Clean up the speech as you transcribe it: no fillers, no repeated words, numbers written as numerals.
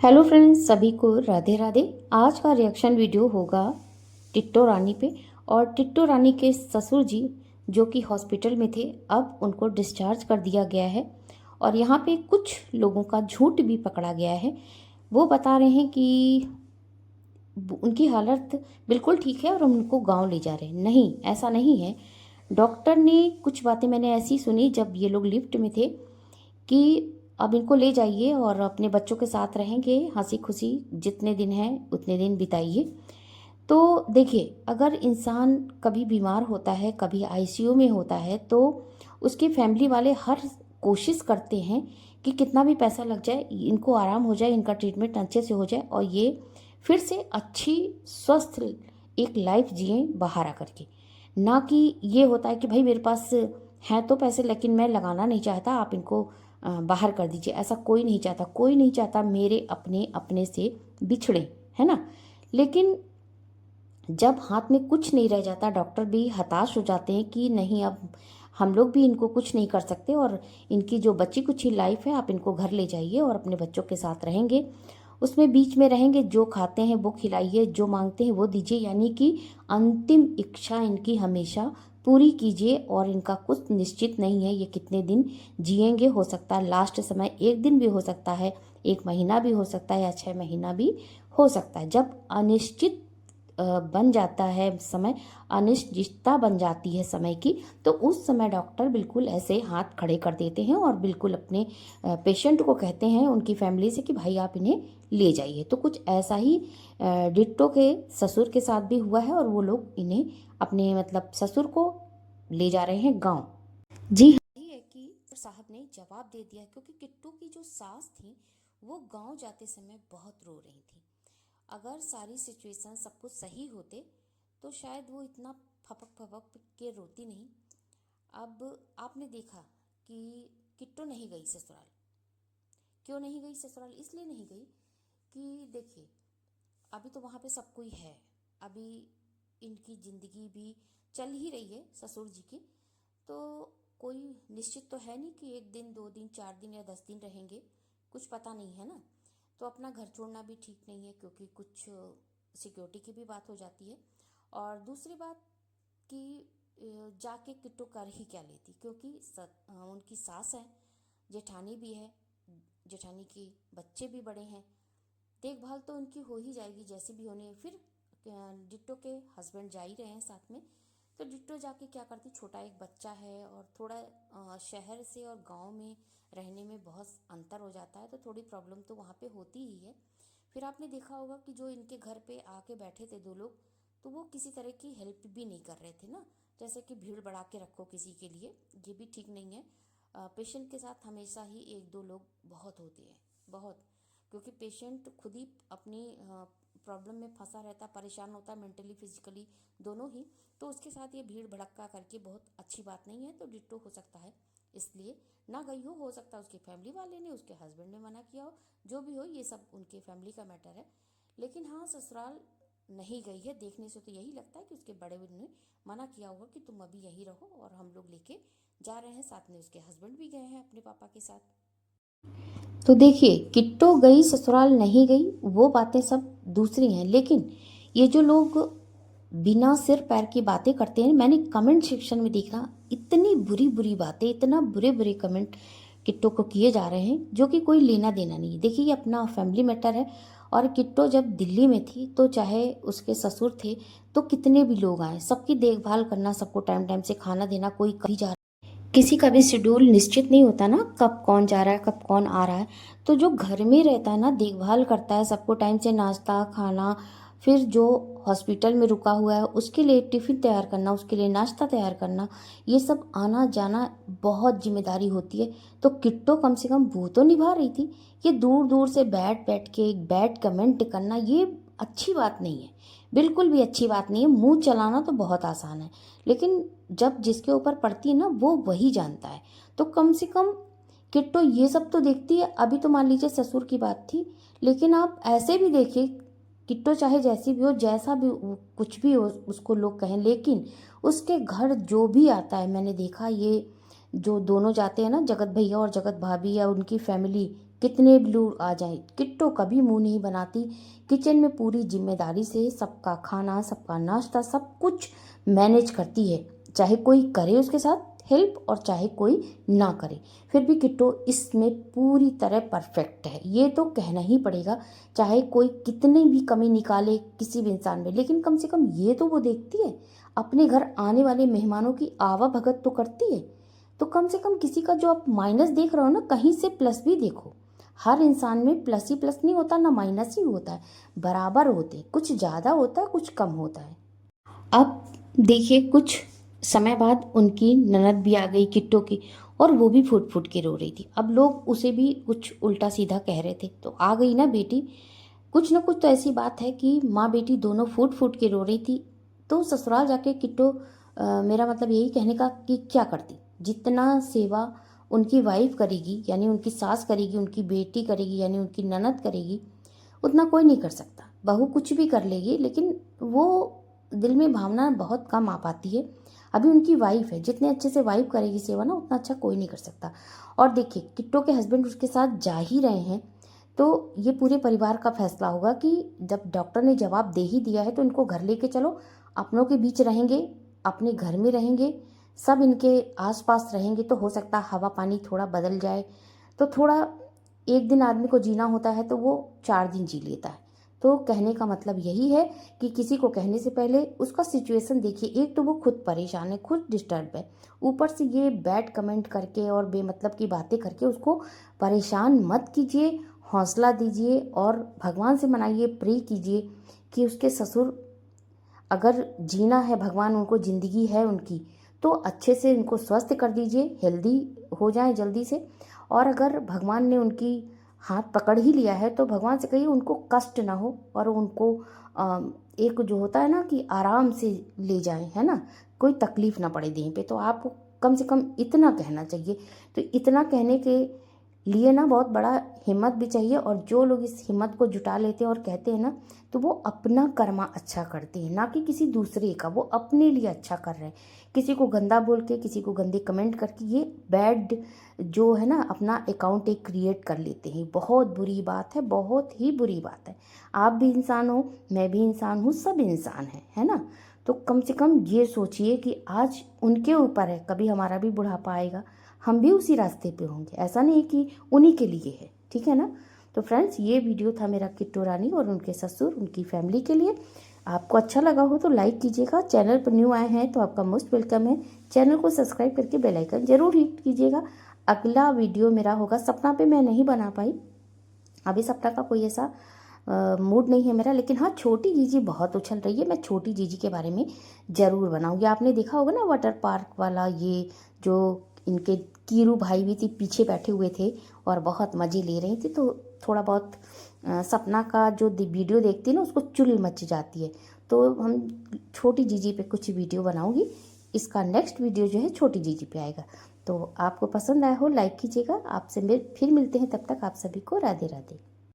Hello friends, सभी को राधे राधे। आज का रिएक्शन वीडियो होगा टिट्टो रानी पे। और टिट्टो रानी के ससुर जी जो कि हॉस्पिटल में थे, अब उनको डिस्चार्ज कर दिया गया है। और यहाँ पे कुछ लोगों का झूठ भी पकड़ा गया है। वो बता रहे हैं कि उनकी हालत बिल्कुल ठीक है और हम उनको गांव ले जा रहे हैं। नहीं, ऐसा नहीं है। डॉक्टर ने कुछ बातें मैंने ऐसी सुनी जब ये लोग लिफ्ट में थे कि अब इनको ले जाइए और अपने बच्चों के साथ रहेंगे, हंसी खुशी जितने दिन हैं उतने दिन बिताइए। तो देखिए, अगर इंसान कभी बीमार होता है, कभी आईसीयू में होता है, तो उसके फैमिली वाले हर कोशिश करते हैं कि कितना भी पैसा लग जाए, इनको आराम हो जाए, इनका ट्रीटमेंट अच्छे से हो जाए और ये फिर से अच्छी स्वस्थ एक लाइफ जिए बाहर आकर के। ना कि ये होता है कि भाई मेरे पास हैं तो पैसे, लेकिन मैं लगाना नहीं चाहता, आप इनको बाहर कर दीजिए। ऐसा कोई नहीं चाहता, कोई नहीं चाहता मेरे अपने अपने से बिछड़े, है ना। लेकिन जब हाथ में कुछ नहीं रह जाता, डॉक्टर भी हताश हो जाते हैं कि नहीं, अब हम लोग भी इनको कुछ नहीं कर सकते और इनकी जो बची कुछ ही लाइफ है, आप इनको घर ले जाइए और अपने बच्चों के साथ रहेंगे, उसमें बीच में रहेंगे, जो खाते हैं वो खिलाइए, जो मांगते हैं वो दीजिए। यानी कि अंतिम इच्छा इनकी हमेशा पूरी कीजिए। और इनका कुछ निश्चित नहीं है ये कितने दिन जिएंगे। हो सकता है लास्ट समय एक दिन भी हो सकता है, एक महीना भी हो सकता है, या 6 महीना भी हो सकता है। जब अनिश्चित बन जाता है समय, अनिश्चितता बन जाती है समय की, तो उस समय डॉक्टर बिल्कुल ऐसे हाथ खड़े कर देते हैं और बिल्कुल अपने पेशेंट को कहते हैं, उनकी फैमिली से, कि भाई आप इन्हें ले जाइए। तो कुछ ऐसा ही डिट्टो के ससुर के साथ भी हुआ है और वो लोग इन्हें अपने मतलब ससुर को ले जा रहे हैं गांव। जी हाँ, यही है कि साहब ने जवाब दे दिया, क्योंकि किट्टू की जो सास थी वो गांव जाते समय बहुत रो रही थी। अगर सारी सिचुएशन सब कुछ सही होते तो शायद वो इतना फपक फपक के रोती नहीं। अब आपने देखा कि किट्टू नहीं गई ससुराल। क्यों नहीं गई ससुराल? इसलिए नहीं गई कि देखिए, अभी तो वहाँ पे सब कोई है, अभी इनकी ज़िंदगी भी चल ही रही है ससुर जी की। तो कोई निश्चित तो है नहीं कि 1 दिन 2 दिन 4 दिन या 10 दिन रहेंगे, कुछ पता नहीं है ना। तो अपना घर छोड़ना भी ठीक नहीं है, क्योंकि कुछ सिक्योरिटी की भी बात हो जाती है। और दूसरी बात कि जाके किट्टू कर ही क्या लेती, क्योंकि उनकी सास है, जेठानी भी है, जेठानी के बच्चे भी बड़े हैं, देखभाल तो उनकी हो ही जाएगी जैसे भी होने। फिर डिट्टो के हस्बैंड जा ही रहे हैं साथ में, तो डिट्टो जाके क्या करती, छोटा एक बच्चा है और थोड़ा शहर से और गांव में रहने में बहुत अंतर हो जाता है, तो थोड़ी प्रॉब्लम तो वहाँ पे होती ही है। फिर आपने देखा होगा कि जो इनके घर पे आके बैठे थे 2 लोग, तो वो किसी तरह की हेल्प भी नहीं कर रहे थे ना। जैसे कि भीड़ बढ़ा के रखो किसी के लिए, ये भी ठीक नहीं है। पेशेंट के साथ हमेशा ही 1 2 लोग बहुत होते हैं, बहुत। क्योंकि पेशेंट खुद ही अपनी प्रॉब्लम में फंसा रहता, परेशान होता है, मेंटली फिजिकली दोनों ही। तो उसके साथ ये भीड़ भड़क्का करके बहुत अच्छी बात नहीं है। तो डिट्टो हो सकता है इसलिए ना गई हो सकता है उसके फैमिली वाले ने, उसके हस्बैंड ने मना किया हो, जो भी हो, ये सब उनके फैमिली का मैटर है। लेकिन हाँ, ससुराल नहीं गई है। देखने से तो यही लगता है कि उसके बड़े ने मना किया होगा कि तुम अभी यहीं रहो और हम लोग लेके जा रहे हैं। साथ में उसके हस्बैंड भी गए हैं अपने पापा के साथ। तो देखिए, किट्टो गई ससुराल नहीं गई वो बातें सब दूसरी हैं, लेकिन ये जो लोग बिना सिर पैर की बातें करते हैं, मैंने कमेंट सेक्शन में देखा, इतनी बुरी बुरी बातें, इतना बुरे बुरे कमेंट किट्टो को किए जा रहे हैं, जो कि कोई लेना देना नहीं है। देखिए, ये अपना फैमिली मैटर है। और किट्टो जब दिल्ली में थी, तो चाहे उसके ससुर थे, तो कितने भी लोग आए, सबकी देखभाल करना, सबको टाइम टाइम से खाना देना। कोई कहीं जा, किसी का भी शेड्यूल निश्चित नहीं होता ना, कब कौन जा रहा है, कब कौन आ रहा है। तो जो घर में रहता है ना, देखभाल करता है, सबको टाइम से नाश्ता खाना, फिर जो हॉस्पिटल में रुका हुआ है उसके लिए टिफ़िन तैयार करना, उसके लिए नाश्ता तैयार करना, ये सब आना जाना बहुत जिम्मेदारी होती है। तो किट्टो कम से कम वो तो निभा रही थी। ये दूर दूर से बैठ बैठ के एक बैड कमेंट करना, ये अच्छी बात नहीं है, बिल्कुल भी अच्छी बात नहीं है। मुंह चलाना तो बहुत आसान है, लेकिन जब जिसके ऊपर पड़ती है ना, वो वही जानता है। तो कम से कम किट्टो ये सब तो देखती है। अभी तो मान लीजिए ससुर की बात थी, लेकिन आप ऐसे भी देखिए, किट्टो चाहे जैसी भी हो, जैसा भी कुछ भी हो उसको लोग कहें, लेकिन उसके घर जो भी आता है, मैंने देखा ये जो दोनों जाते हैं ना, जगत भैया और जगत भाभी या उनकी फैमिली, कितने भी लोग आ जाए, किट्टो कभी मुंह नहीं बनाती। किचन में पूरी जिम्मेदारी से सबका खाना, सबका नाश्ता, सब कुछ मैनेज करती है, चाहे कोई करे उसके साथ हेल्प और चाहे कोई ना करे। फिर भी किट्टो इसमें पूरी तरह परफेक्ट है, ये तो कहना ही पड़ेगा। चाहे कोई कितनी भी कमी निकाले किसी भी इंसान में, लेकिन कम से कम ये तो वो देखती है, अपने घर आने वाले मेहमानों की आवाभगत तो करती है। तो कम से कम किसी का जो आप माइनस देख रहे हो ना, कहीं से प्लस भी देखो। हर इंसान में प्लस ही प्लस नहीं होता, ना माइनस ही होता है, बराबर होते, कुछ ज़्यादा होता है कुछ कम होता है। अब देखिए, कुछ समय बाद उनकी ननद भी आ गई किट्टो की, और वो भी फूट फूट के रो रही थी। अब लोग उसे भी कुछ उल्टा सीधा कह रहे थे, तो आ गई ना बेटी, कुछ ना कुछ तो ऐसी बात है कि माँ बेटी दोनों फूट फूट के रो रही थी। तो ससुराल जाके किट्टो, मेरा मतलब यही कहने का कि क्या करती, जितना सेवा उनकी वाइफ करेगी यानी उनकी सास करेगी, उनकी बेटी करेगी यानी उनकी ननद करेगी, उतना कोई नहीं कर सकता। बहू कुछ भी कर लेगी, लेकिन वो दिल में भावना बहुत कम आ पाती है। अभी उनकी वाइफ है, जितने अच्छे से वाइफ करेगी सेवा ना, उतना अच्छा कोई नहीं कर सकता। और देखिए, किट्टो के हस्बैंड उसके साथ जा ही रहे हैं, तो ये पूरे परिवार का फैसला होगा कि जब डॉक्टर ने जवाब दे ही दिया है तो इनको घर लेके चलो, अपनों के बीच रहेंगे, अपने घर में रहेंगे, सब इनके आसपास रहेंगे, तो हो सकता है हवा पानी थोड़ा बदल जाए। तो थोड़ा, एक दिन आदमी को जीना होता है तो वो 4 दिन जी लेता है। तो कहने का मतलब यही है कि किसी को कहने से पहले उसका सिचुएशन देखिए। एक तो वो खुद परेशान है, खुद डिस्टर्ब है, ऊपर से ये बैड कमेंट करके और बेमतलब की बातें करके उसको परेशान मत कीजिए, हौसला दीजिए और भगवान से मनाइए, प्रे कीजिए कि उसके ससुर, अगर जीना है, भगवान उनको ज़िंदगी है उनकी, तो अच्छे से उनको स्वस्थ कर दीजिए, हेल्दी हो जाए जल्दी से। और अगर भगवान ने उनकी हाथ पकड़ ही लिया है तो भगवान से कहिए उनको कष्ट ना हो, और उनको एक जो होता है ना कि आराम से ले जाएं, है ना, कोई तकलीफ़ ना पड़े देह पे। तो आपको कम से कम इतना कहना चाहिए। तो इतना कहने के लिए ना बहुत बड़ा हिम्मत भी चाहिए, और जो लोग इस हिम्मत को जुटा लेते हैं और कहते हैं ना, तो वो अपना कर्मा अच्छा करते हैं, ना कि किसी दूसरे का, वो अपने लिए अच्छा कर रहे हैं। किसी को गंदा बोल के, किसी को गंदे कमेंट करके ये बैड जो है ना, अपना अकाउंट एक क्रिएट कर लेते हैं। बहुत बुरी बात है, बहुत ही बुरी बात है। आप भी इंसान हो, मैं भी इंसान हूँ, सब इंसान है ना। तो कम से कम ये सोचिए कि आज उनके ऊपर है, कभी हमारा भी बुढ़ापा आएगा, हम भी उसी रास्ते पे होंगे, ऐसा नहीं कि उन्हीं के लिए है, ठीक है ना। तो फ्रेंड्स, ये वीडियो था मेरा किट्टो रानी और उनके ससुर, उनकी फैमिली के लिए। आपको अच्छा लगा हो तो लाइक कीजिएगा, चैनल पर न्यू आए हैं तो आपका मोस्ट वेलकम है। चैनल को सब्सक्राइब करके बेल आइकन जरूर हिट कीजिएगा। अगला वीडियो मेरा होगा सपना पे, मैं नहीं बना पाई, अभी सपना का कोई ऐसा मूड नहीं है मेरा, लेकिन हाँ, छोटी जीजी बहुत उछल रही है, मैं छोटी जीजी के बारे में ज़रूर बनाऊंगी। आपने देखा होगा ना वाटर पार्क वाला, ये जो इनके कीरू भाई भी थी, पीछे बैठे हुए थे और बहुत मज़े ले रहे थे। तो थोड़ा बहुत सपना का जो वीडियो देखती है ना, उसको चुल मच जाती है। तो हम छोटी जीजी पे कुछ वीडियो बनाऊंगी, इसका नेक्स्ट वीडियो जो है छोटी जीजी पे आएगा। तो आपको पसंद आया हो लाइक कीजिएगा। आपसे फिर मिलते हैं, तब तक आप सभी को राधे राधे।